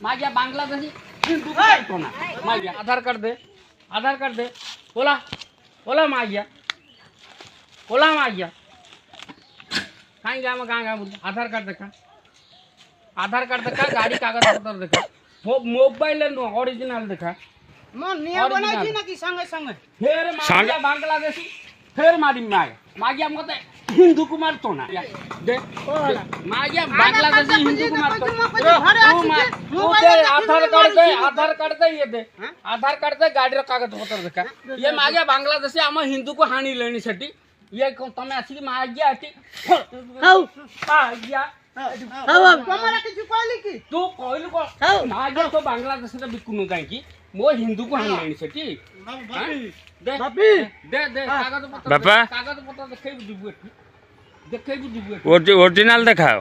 मागिया बांग्लादेशी हिंदू को ना मागिया आधार कार्ड दे बोला बोला मागिया कहाँ गया आधार कार्ड देखा गाड़ी कागज पत्र देखा मोबाइल ओरिजिनल देखा फिर मागिया बांग्लादेशी फिर मागिया मत हिंदू को मारतो ना दे मागिया बांग्लादेशी हिंदू को मारतो तू दे आधार कार्ड दे ये दे आधार कार्ड दे गाड़ी रो कागज पत्र देखा ये मागिया बांग्लादेशी आम हिंदू को हानि लेनी सेठी ये तमे आसी मागिया आती मागिया तमरा किछु कहली की तू कहलु को मागिया तो बांग्लादेश रे बिकुनु काई की मो हिंदू को हानि लेनी सेठी दे दे कागज पत्र देखे दिबु ओरिजिनल दिखाओ